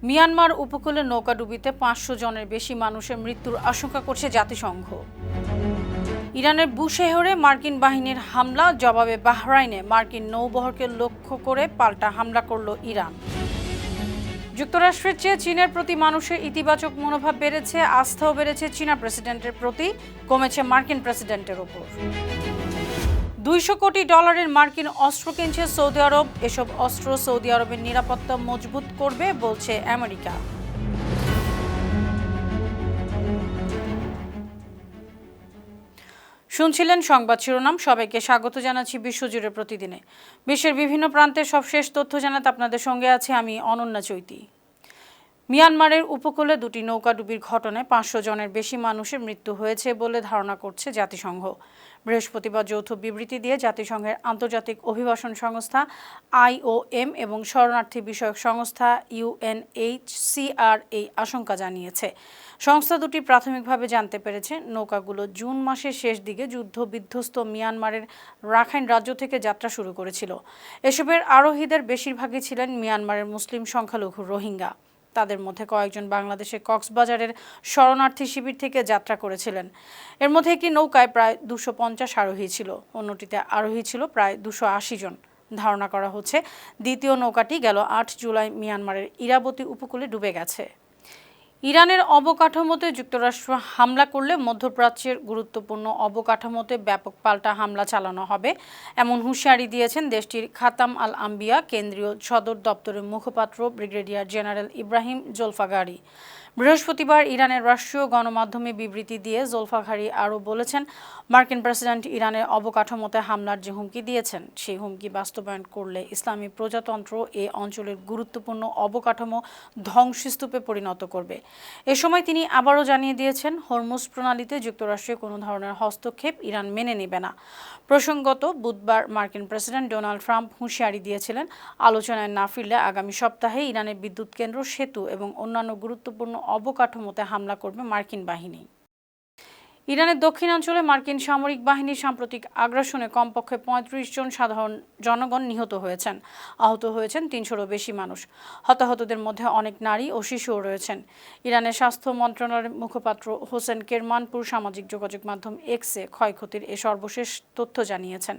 Myanmar উপকূলে নৌকাডুবিতে ৫০০ জনের বেশি মানুষের মৃত্যুর আশঙ্কা করছে জাতিসংঘ। ইরানের বুশেহরে মার্কিন বাহিনীর হামলা, জবাবে বাহরাইনে মার্কিন নৌবহরকে লক্ষ্য করে পাল্টা হামলা করল ইরান। যুক্তরাষ্ট্রের চেয়ে চীনের প্রতি মানুষের ইতিবাচক মনোভাব বেড়েছে, আস্থাও বেড়েছে চীনা প্রেসিডেন্টের প্রতি, কমেছে মার্কিন প্রেসিডেন্টের ওপর। $200 কোটি মার্কিন অস্ত্র কিনছে সৌদি আরব। এসব অস্ত্র সৌদি আরবের নিরাপত্তা মজবুত করবে বলছে আমেরিকা। শুনছিলেন সংবাদ শিরোনাম। সবাইকে স্বাগত জানাচ্ছি বিশ্বজুড়ে প্রতিদিনে বিশ্বের বিভিন্ন প্রান্তের সবশেষ তথ্য জানাতে আপনাদের সঙ্গে আছে আমি অনন্যা চৈতি। মিয়ানমারের উপকূলে দুটি নৌকাডুবির ঘটনায় ৫০০ জনের বেশি মানুষের মৃত্যু হয়েছে বলে ধারণা করছে জাতিসংঘ। বৃহস্পতিবার যৌথ বিবৃতি দিয়ে জাতিসংঘের আন্তর্জাতিক অভিবাসন সংস্থা IOM এবং শরণার্থী বিষয়ক সংস্থা UNHCR এই আশঙ্কা জানিয়েছে। সংস্থা দুটি প্রাথমিকভাবে জানতে পেরেছে নৌকাগুলো জুন মাসের শেষ দিকে যুদ্ধ বিধ্বস্ত মিয়ানমারের রাখাইন রাজ্য থেকে যাত্রা শুরু করেছিল। এসবের আরোহীদের বেশিরভাগই ছিলেন মিয়ানমারের মুসলিম সংখ্যালঘু রোহিঙ্গা। তাদের মধ্যে কয়েকজন বাংলাদেশের কক্সবাজারের শরণার্থী শিবির থেকে যাত্রা করেছিলেন। এর মধ্যে একটি নৌকায় প্রায় 250 আরোহী ছিল, অন্যটিতে আরোহী ছিল প্রায় 280 জন। ধারণা করা হচ্ছে দ্বিতীয় নৌকাটি গেল 8 জুলাই মিয়ানমারের ইরাবতী উপকূলে ডুবে গেছে। ইরানের অবকাঠামোতে যুক্তরাষ্ট্র হামলা করলে মধ্যপ্রাচ্যের গুরুত্বপূর্ণ অবকাঠামোতে ব্যাপক পাল্টা হামলা চালানো হবে, এমন হুঁশিয়ারি দিয়েছেন দেশটির খাতাম আল আম্বিয়া কেন্দ্রীয় সদর দপ্তরের মুখপাত্র ব্রিগেডিয়ার জেনারেল ইব্রাহিম জোলফাগারি। বৃহস্পতিবার ইরানের রাষ্ট্রীয় গণমাধ্যমে বিবৃতি দিয়ে জোলফাগারি আরও বলেছেন, মার্কিন প্রেসিডেন্ট ইরানের অবকাঠামোতে হামলার যে হুমকি দিয়েছেন সেই হুমকি বাস্তবায়ন করলে ইসলামী প্রজাতন্ত্র এ অঞ্চলের গুরুত্বপূর্ণ অবকাঠামো ধ্বংসস্তূপে পরিণত করবে। এ সময় তিনি আবারও জানিয়ে দিয়েছেন, হরমুজ প্রণালীতে যুক্তরাষ্ট্রের কোনো ধরনের হস্তক্ষেপ ইরান মেনে নেবে না। প্রসঙ্গত, বুধবার মার্কিন প্রেসিডেন্ট ডোনাল্ড ট্রাম্প হুঁশিয়ারি দিয়েছিলেন, আলোচনায় না ফিরলে আগামী সপ্তাহে ইরানের বিদ্যুৎ কেন্দ্র, সেতু এবং অন্যান্য গুরুত্বপূর্ণ অবকাঠামোতে হামলা করবে মার্কিন বাহিনী। ইরানের দক্ষিণাঞ্চলে মার্কিন সামরিক বাহিনীর সাম্প্রতিক আগ্রাসনে কমপক্ষে 35 জন সাধারণ জনগণ নিহত হয়েছেন। আহত হয়েছেন 300-রও বেশি মানুষ। হতাহতদের মধ্যে অনেক নারী ও শিশুও রয়েছেন। ইরানের স্বাস্থ্য মন্ত্রণালয়ের মুখপাত্র হোসেন কেরমানপুর সামাজিক যোগাযোগ মাধ্যম এক্সে ক্ষয়ক্ষতির এ সর্বশেষ তথ্য জানিয়েছেন।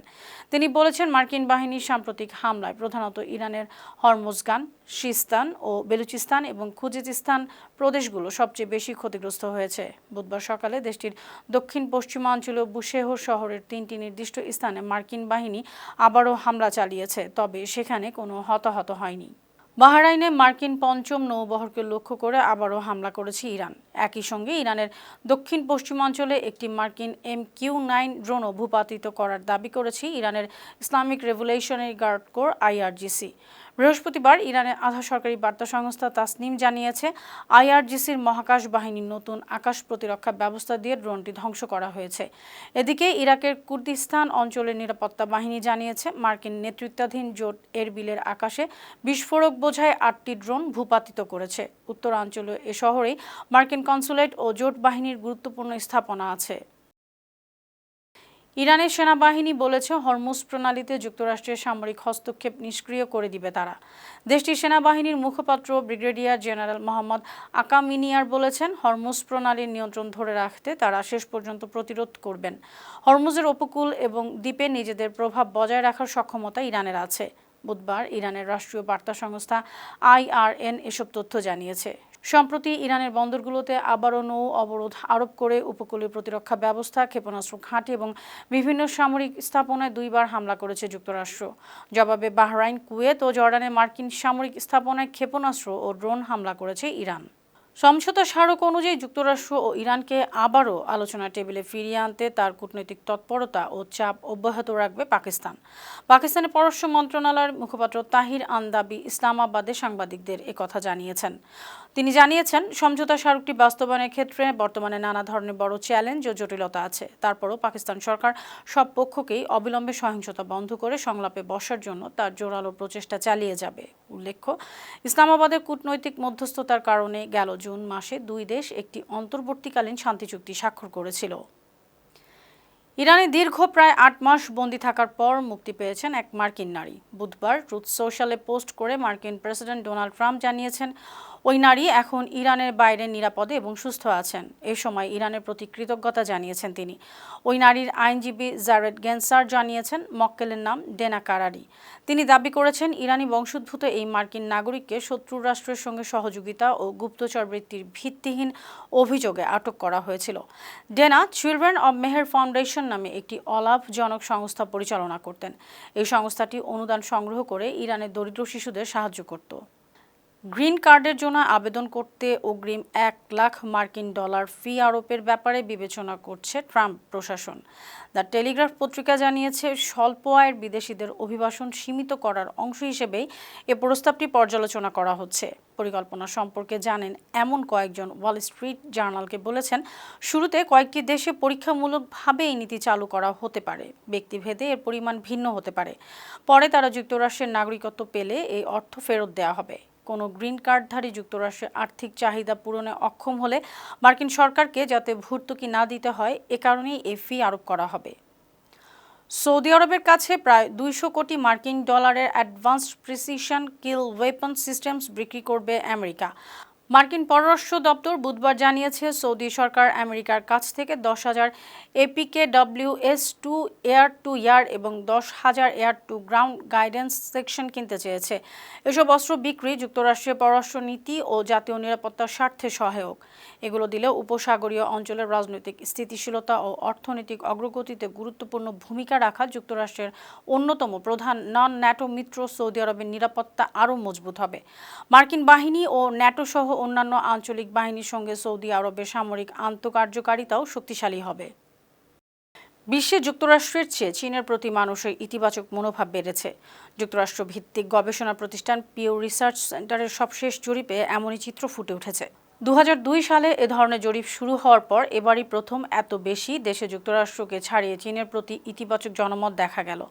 তিনি বলেছেন, মার্কিন বাহিনীর সাম্প্রতিক হামলায় প্রধানত ইরানের হরমুজগান, সিস্তান ও বেলুচিস্তান এবং খুজিস্তান প্রদেশগুলো সবচেয়ে বেশি ক্ষতিগ্রস্ত হয়েছে। বুধবার সকালে দেশটির দক্ষিণ পশ্চিমাঞ্চলীয় বুশেহর শহরের 3টি নির্দিষ্ট স্থানে মার্কিন বাহিনী আবারও হামলা চালিয়েছে, তবে সেখানে কোনো হতাহত হয়নি। বাহরাইনে মার্কিন পঞ্চম নৌবহরকে লক্ষ্য করে আবারও হামলা করেছে ইরান। একই সঙ্গে ইরানের দক্ষিণ পশ্চিমাঞ্চলে একটি মার্কিন MQ-9 ড্রোনও ভূপাতিত করার দাবি করেছে ইরানের Islamic Revolutionary Guard Corps IRGC। বৃহস্পতিবার ইরানের আধা সরকারি বার্তা সংস্থা তাসনিম জানিয়েছে, IRGCর মহাকাশ বাহিনীর নতুন আকাশ প্রতিরক্ষা ব্যবস্থা দিয়ে ড্রোনটি ধ্বংস করা হয়েছে। এদিকে ইরাকের কুর্দিস্তান অঞ্চলের নিরাপত্তা বাহিনী জানিয়েছে, মার্কিন নেতৃত্বাধীন জোট এরবিলের আকাশে বিস্ফোরক বোঝাই 8টি ড্রোন ভূপাতিত করেছে। উত্তরাঞ্চলীয় এ শহরেই মার্কিন কনসুলেট ও জোট বাহিনীর গুরুত্বপূর্ণ স্থাপনা আছে। ইরানের সেনাবাহিনী বলেছে, হরমুজ প্রণালীতে যুক্তরাষ্ট্রের সামরিক হস্তক্ষেপ নিষ্ক্রিয় করে দিবে তারা। দেশটির সেনাবাহিনীর মুখপাত্র ব্রিগেডিয়ার জেনারেল মোহাম্মদ আকামিনিয়ার বলেছেন, হরমুজ প্রণালীর নিয়ন্ত্রণ ধরে রাখতে তারা শেষ পর্যন্ত প্রতিরোধ করবেন। হরমুজের উপকূল এবং দ্বীপে নিজেদের প্রভাব বজায় রাখার সক্ষমতা ইরানের আছে। বুধবার ইরানের রাষ্ট্রীয় বার্তা সংস্থা IRN এসব তথ্য জানিয়েছে। সম্প্রতি ইরানের বন্দরগুলোতে আবারও নৌ অবরোধ আরোপ করে উপকূলীয় প্রতিরক্ষা ব্যবস্থা, ক্ষেপণাস্ত্র ঘাঁটি এবং বিভিন্ন সামরিক স্থাপনায় 2বার হামলা করেছে যুক্তরাষ্ট্র। জবাবে বাহরাইন, কুয়েত ও জর্ডানে মার্কিন সামরিক স্থাপনায় ক্ষেপণাস্ত্র ও ড্রোন হামলা করেছে ইরান। সমঝোতা স্মারক অনুযায়ী যুক্তরাষ্ট্র ও ইরানকে আবারও আলোচনার টেবিলে ফিরিয়ে আনতে তার কূটনৈতিক তৎপরতা ও চাপ অব্যাহত রাখবে পাকিস্তান। পাকিস্তানের পররাষ্ট্র মন্ত্রণালয়ের মুখপাত্র তাহির আন্দাবি ইসলামাবাদে সাংবাদিকদের একথা জানিয়েছেন। তিনি জানিয়েছেন, সমঝোতা স্মারকটি বাস্তবায়নের ক্ষেত্রে বর্তমানে নানা ধরনের বড় চ্যালেঞ্জ ও জটিলতা আছে। তারপরও পাকিস্তান সরকার সব পক্ষকেই অবিলম্বে সহিংসতা বন্ধ করে সংলাপে বসার জন্য তার জোরালো প্রচেষ্টা চালিয়ে যাবে। উল্লেখ্য, ইসলামাবাদের কূটনৈতিক মধ্যস্থতার কারণে গেল জুন মাসে 2 দেশ একটি অন্তর্বর্তীকালীন শান্তি চুক্তি স্বাক্ষর করেছিল। ইরানে দীর্ঘ প্রায় 8 মাস বন্দী থাকার পর মুক্তি পেয়েছেন এক মার্কিন নারী। বুধবার ট্রুথ সোশ্যালে পোস্ট করে মার্কিন প্রেসিডেন্ট ডোনাল্ড ট্রাম্প জানিয়েছেন, ওই নারী এখন ইরানের বাইরে নিরাপদে এবং সুস্থ আছেন। এ সময় ইরানের প্রতি কৃতজ্ঞতা জানিয়েছেন তিনি। ওই নারীর আইনজীবী জারেদ গেনসার জানিয়েছেন, মক্কেলের নাম ডেনা কারারি। তিনি দাবি করেছেন, ইরানি বংশোদ্ভূত এই মার্কিন নাগরিককে শত্রু রাষ্ট্রের সঙ্গে সহযোগিতা ও গুপ্তচর বৃত্তির ভিত্তিহীন অভিযোগে আটক করা হয়েছিল। Dena children of Meher foundation নামে একটি অলাভজনক সংস্থা পরিচালনা করতেন। এই সংস্থাটি অনুদান সংগ্রহ করে ইরানের দরিদ্র শিশুদের সাহায্য করত। গ্রিন কার্ডের জন্য আবেদন করতে অগ্রিম $1,00,000 ফি আরোপের ব্যাপারে বিবেচনা করছে ট্রাম্প প্রশাসন। দ্য টেলিগ্রাফ পত্রিকা জানিয়েছে, স্বল্প আয়ের বিদেশিদের অভিবাসন সীমিত করার অংশ হিসেবেই এ প্রস্তাবটি পর্যালোচনা করা হচ্ছে। পরিকল্পনা সম্পর্কে জানেন এমন কয়েকজন ওয়াল স্ট্রিট জার্নালকে বলেছেন, শুরুতে কয়েকটি দেশে পরীক্ষামূলকভাবে এই নীতি চালু করা হতে পারে। ব্যক্তিভেদে এর পরিমাণ ভিন্ন হতে পারে। পরে তারা যুক্তরাষ্ট্রের নাগরিকত্ব পেলে এই অর্থ ফেরত দেওয়া হবে। কোনো গ্রিন কার্ডধারী যুক্তরাষ্ট্রের আর্থিক চাহিদা পূরণে অক্ষম হলে মার্কিন সরকারকে যাতে ভর্তুকি না দিতে হয়, এ কারণেই এই ফি আরোপ করা হবে। সৌদি আরবের কাছে প্রায় $200 কোটি অ্যাডভান্সড প্রিসিশন কিল ওয়েপন সিস্টেমস বিক্রি করবে আমেরিকা। মার্কিন পররাষ্ট্র দপ্তর বুধবার জানিয়েছে, সৌদি সরকার আমেরিকার কাছ থেকে 10,000 APKWS-2 এয়ার টু এয়ার এবং 10,000 air to ground guidance section কিনতে চেয়েছে। এসব অস্ত্র বিক্রি যুক্তরাষ্ট্রের পররাষ্ট্র নীতি ও জাতীয় নিরাপত্তার স্বার্থে সহায়ক। এগুলো দিলে উপসাগরীয় অঞ্চলের রাজনৈতিক স্থিতিশীলতা ও অর্থনৈতিক অগ্রগতিতে গুরুত্বপূর্ণ ভূমিকা রাখা যুক্তরাষ্ট্রের অন্যতম প্রধান নন ন্যাটো মিত্র সৌদি আরবের নিরাপত্তা আরও মজবুত হবে। মার্কিন বাহিনী ও ন্যাটো সহ অন্যান্য আঞ্চলিক বাহিনীর সঙ্গে সৌদি আরবের সামরিক আন্তঃকার্যকারিতাও শক্তিশালী হবে। বিশ্বে যুক্তরাষ্ট্রের চেয়ে চীনের প্রতি মানুষের ইতিবাচক মনোভাব বেড়েছে। যুক্তরাষ্ট্র ভিত্তিক গবেষণা প্রতিষ্ঠান পিউ রিসার্চ সেন্টারের সবশেষ জরিপে এমনই চিত্র ফুটে উঠেছে। 2002 সালে এ ধরনের জরিপ শুরু হওয়ার পর এবারই প্রথম এত বেশি দেশে যুক্তরাষ্ট্রকে ছাড়িয়ে চীনের প্রতি ইতিবাচক জনমত দেখা গেল।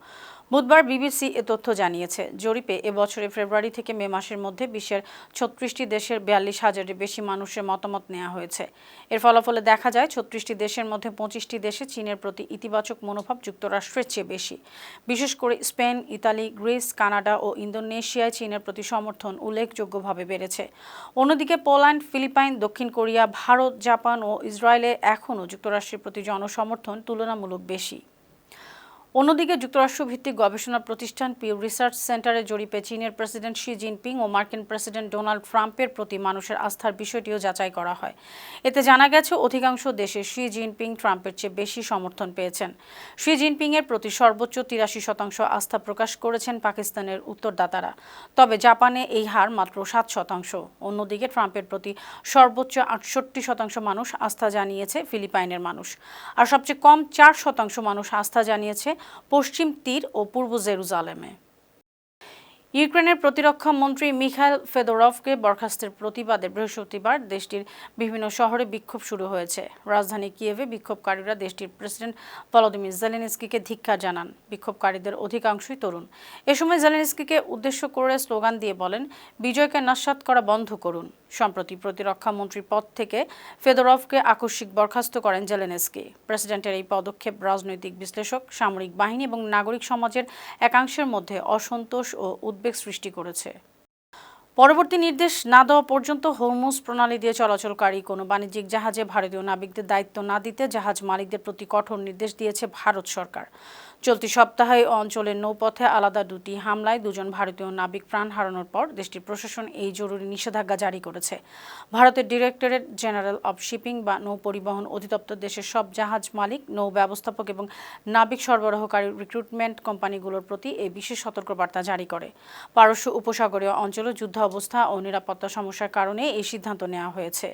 বুধবার বিবিসি এ তথ্য জানিয়েছে। জরিপে এবছরের ফেব্রুয়ারি থেকে মে মাসের মধ্যে বিশ্বের 36টি দেশের 42,000-এর বেশি মানুষের মতামত নেওয়া হয়েছে। এর ফলাফলে দেখা যায়, 36টি দেশের মধ্যে 25টি দেশে চীনের প্রতি ইতিবাচক মনোভাব যুক্তরাষ্ট্রের চেয়ে বেশি। বিশেষ করে স্পেন, ইতালি, গ্রিস, কানাডা ও ইন্দোনেশিয়ায় চীনের প্রতি সমর্থন উল্লেখযোগ্যভাবে বেড়েছে। অন্যদিকে পোল্যান্ড, ফিলিপাইন, দক্ষিণ কোরিয়া, ভারত, জাপান ও ইসরায়েলে এখনও যুক্তরাষ্ট্রের প্রতি জনসমর্থন তুলনামূলক বেশি। অন্যদিকে যুক্তরাষ্ট্র ভিত্তিক গবেষণা প্রতিষ্ঠান পিউ রিসার্চ সেন্টারের জরিপে চীনের প্রেসিডেন্ট শি জিনপিং ও মার্কিন প্রেসিডেন্ট ডোনাল্ড ট্রাম্পের প্রতি মানুষের আস্থার বিষয়টিও যাচাই করা হয়। এতে জানা গেছে, অধিকাংশ দেশে শি জিনপিং ট্রাম্পের চেয়ে বেশি সমর্থন পেয়েছেন। শি জিনপিংয়ের প্রতি সর্বোচ্চ 83% আস্থা প্রকাশ করেছেন পাকিস্তানের উত্তরদাতারা। তবে জাপানে এই হার মাত্র 7%। অন্যদিকে ট্রাম্পের প্রতি সর্বোচ্চ 68% মানুষ আস্থা জানিয়েছে ফিলিপাইনের মানুষ। আর সবচেয়ে কম 4% মানুষ আস্থা জানিয়েছে পশ্চিম তীর ও পূর্ব জেরুজালেমে। ইউক্রেনের প্রতিরক্ষা মন্ত্রী মিখাইল ফেদোরভকে বরখাস্তের প্রতিবাদে বৃহস্পতিবার দেশটির বিভিন্ন শহরে বিক্ষোভ শুরু হয়েছে। রাজধানী কিয়েভে বিক্ষোভকারীরা দেশটির প্রেসিডেন্ট ভলোদিমির জেলেনস্কিকে ধিক্কার জানান। বিক্ষোভকারীদের অধিকাংশই তরুণ। এ সময় জেলেনস্কিকে উদ্দেশ্য করে স্লোগান দিয়ে বলেন, বিজয়কে নস্যাৎ করা বন্ধ করুন। সম্প্রতি প্রতিরক্ষা মন্ত্রীর পদ থেকে ফেদোরভকে আকস্মিক বরখাস্ত করেন জেলেনস্কি। প্রেসিডেন্টের এই পদক্ষেপ রাজনৈতিক বিশ্লেষক, সামরিক বাহিনী এবং নাগরিক সমাজের একাংশের মধ্যে অসন্তোষ ও উদ্বেগ সৃষ্টি করেছে। পরবর্তী নির্দেশ না দেওয়া পর্যন্ত হরমুজ প্রণালী দিয়ে চলাচলকারী কোনো বাণিজ্যিক জাহাজে ভারতীয় নাবিকদের দায়িত্ব না দিতে জাহাজ মালিকদের প্রতি কঠোর নির্দেশ দিয়েছে ভারত সরকার। চলতি সপ্তাহে অঞ্চলের নৌপথে আলাদা 2টি হামলায় 2জন ভারতীয় নাবিক প্রাণ হারানোর পর দেশটির প্রশাসন এই জরুরি নিষেধাজ্ঞা জারি করেছে। ভারতের ডিরেক্টরেট জেনারেল অব শিপিং বা নৌ পরিবহন অধিদপ্তর দেশের সব জাহাজ মালিক, নৌ ব্যবস্থাপক এবং নাবিক সরবরাহকারী রিক্রুটমেন্ট কোম্পানিগুলোর প্রতি এই বিশেষ সতর্কবার্তা জারি করে। পারস্য উপসাগরীয় অঞ্চলে যুদ্ধ অবস্থা ও নিরাপত্তা সমস্যার কারণে এই সিদ্ধান্ত নেওয়া হয়েছে।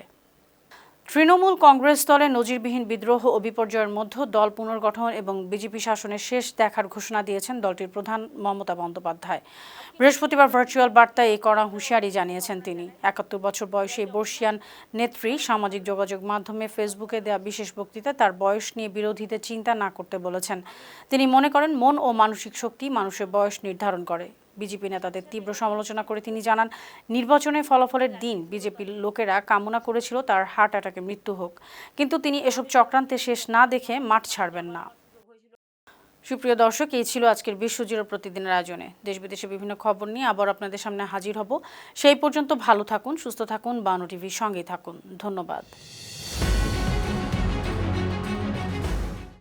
তৃণমূল কংগ্রেস দলে নজিরবিহীন বিদ্রোহ ও বিপর্যয়ের মধ্যে দল পুনর্গঠন এবং বিজেপি শাসনের শেষ দেখার ঘোষণা দিয়েছেন দলটির প্রধান মমতা বন্দ্যোপাধ্যায়। বৃহস্পতিবার ভার্চুয়াল বার্তায় এই কড়া হুঁশিয়ারি জানিয়েছেন তিনি। 71 বছর বয়সী বর্ষিয়ান নেত্রী সামাজিক যোগাযোগ মাধ্যমে ফেসবুকে দেওয়া বিশেষ বক্তৃতায় তার বয়স নিয়ে বিরোধীদের চিন্তা না করতে বলেছেন। তিনি মনে করেন, মন ও মানসিক শক্তি মানুষের বয়স নির্ধারণ করে। বিজেপি নেতাদের তীব্র সমালোচনা করে তিনি জানান, নির্বাচনের ফলাফলের দিন বিজেপির লোকেরা কামনা করেছিল তার হার্ট অ্যাটাকে মৃত্যু হোক, কিন্তু তিনি এসব চক্রান্তে শেষ না দেখে মাঠ ছাড়বেন না। সুপ্রিয় দর্শক, এই ছিল আজকের বিশ্বজুড়ে প্রতিদিনের আয়োজনে। দেশ বিদেশে বিভিন্ন খবর নিয়ে আবার আপনাদের সামনে হাজির হব। সেই পর্যন্ত ভালো থাকুন, সুস্থ থাকুন, বানু টিভির সঙ্গেই থাকুন। ধন্যবাদ।